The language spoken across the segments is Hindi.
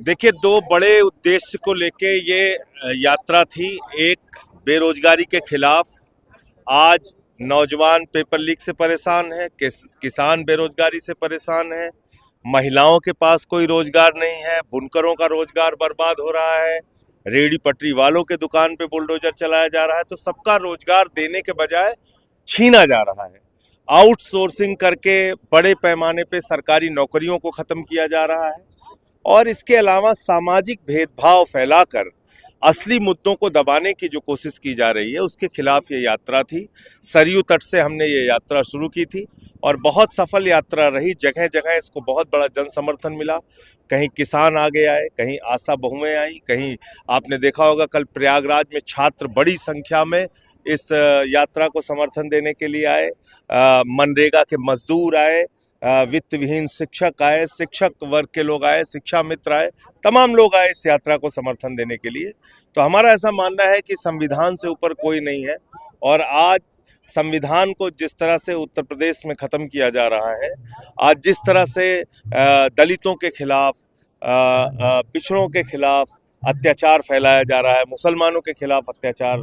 देखिए, दो बड़े उद्देश्य को लेके ये यात्रा थी। एक, बेरोजगारी के खिलाफ। आज नौजवान पेपर लीक से परेशान है, किसान बेरोजगारी से परेशान है, महिलाओं के पास कोई रोजगार नहीं है, बुनकरों का रोजगार बर्बाद हो रहा है, रेहड़ी पटरी वालों के दुकान पे बुलडोजर चलाया जा रहा है। तो सबका रोजगार देने के बजाय छीना जा रहा है। आउटसोर्सिंग करके बड़े पैमाने पे सरकारी नौकरियों को खत्म किया जा रहा है और इसके अलावा सामाजिक भेदभाव फैलाकर असली मुद्दों को दबाने की जो कोशिश की जा रही है, उसके खिलाफ ये यात्रा थी। सरयू तट से हमने ये यात्रा शुरू की थी और बहुत सफल यात्रा रही। जगह जगह इसको बहुत बड़ा जन समर्थन मिला। कहीं किसान आगे आए, कहीं आशा बहुएं आई, कहीं आपने देखा होगा कल प्रयागराज में छात्र बड़ी संख्या में इस यात्रा को समर्थन देने के लिए आए। मनरेगा के मजदूर आए, वित्त विहीन शिक्षक आए, शिक्षक वर्ग के लोग आए, शिक्षा मित्र आए, तमाम लोग आए इस यात्रा को समर्थन देने के लिए। तो हमारा ऐसा मानना है कि संविधान से ऊपर कोई नहीं है और आज संविधान को जिस तरह से उत्तर प्रदेश में खत्म किया जा रहा है, आज जिस तरह से दलितों के खिलाफ, पिछड़ों के खिलाफ अत्याचार फैलाया जा रहा है, मुसलमानों के खिलाफ अत्याचार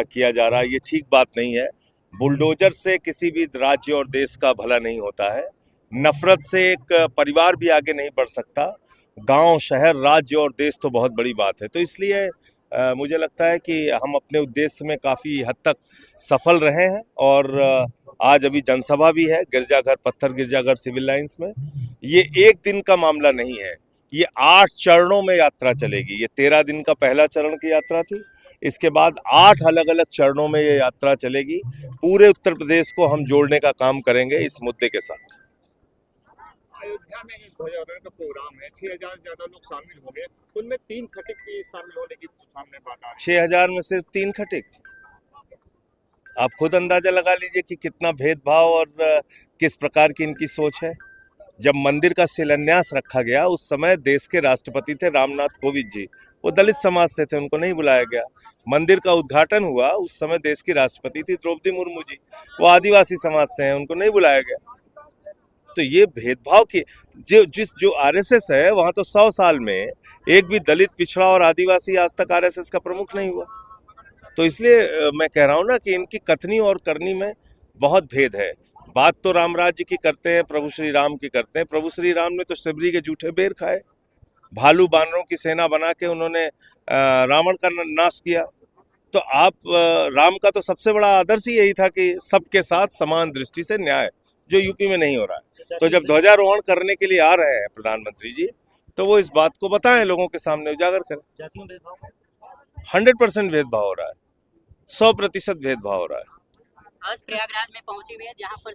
किया जा रहा है, ये ठीक बात नहीं है। बुलडोजर से किसी भी राज्य और देश का भला नहीं होता है। नफरत से एक परिवार भी आगे नहीं बढ़ सकता। गांव, शहर, राज्य और देश तो बहुत बड़ी बात है। तो इसलिए मुझे लगता है कि हम अपने उद्देश्य में काफ़ी हद तक सफल रहे हैं और आज अभी जनसभा भी है गिरजाघर, पत्थर गिरजाघर सिविल लाइंस में। ये एक दिन का मामला नहीं है, ये 8 चरणों में यात्रा चलेगी। ये 13 दिन का पहला चरण की यात्रा थी, इसके बाद 8 अलग अलग चरणों में ये यात्रा चलेगी। पूरे उत्तर प्रदेश को हम जोड़ने का काम करेंगे इस मुद्दे के साथ। अयोध्या में ध्वजारोहण का प्रोग्राम है, 6,000 से ज्यादा लोग शामिल हो गए, उनमें 3 खटिक की शामिल होने की सामने बात आ रही है। 6,000 में सिर्फ 3 खटिक? आप खुद अंदाजा लगा लीजिए कि कितना भेदभाव और किस प्रकार की इनकी सोच है। जब मंदिर का शिलान्यास रखा गया, उस समय देश के राष्ट्रपति थे रामनाथ कोविंद जी, वो दलित समाज से थे, उनको नहीं बुलाया गया। मंदिर का उद्घाटन हुआ, उस समय देश की राष्ट्रपति थी द्रौपदी मुर्मू जी, वो आदिवासी समाज से हैं, उनको नहीं बुलाया गया। तो ये भेदभाव की जो आरएसएस है, वहां तो 100 साल में एक भी दलित, पिछड़ा और आदिवासी आज तक आरएसएस का प्रमुख नहीं हुआ। तो इसलिए मैं कह रहा हूं ना कि इनकी कथनी और करनी में बहुत भेद है। बात तो राम राज्य की करते हैं, प्रभु श्री राम की करते हैं। प्रभु श्री राम ने तो शिवरी के जूठे बेर खाए, भालू बानरों की सेना बना के उन्होंने रावण का नाश किया। तो आप राम का तो सबसे बड़ा आदर्श ही यही था कि सबके साथ समान दृष्टि से न्याय, जो यूपी में नहीं हो रहा है। तो जब ध्वजारोहण करने के लिए आ रहे हैं प्रधानमंत्री जी, तो वो इस बात को बताएं, लोगों के सामने उजागर करें। 100% भेदभाव हो रहा है, 100% भेदभाव हो रहा है। आज प्रयागराज में पहुंचे हुए हैं, जहां पर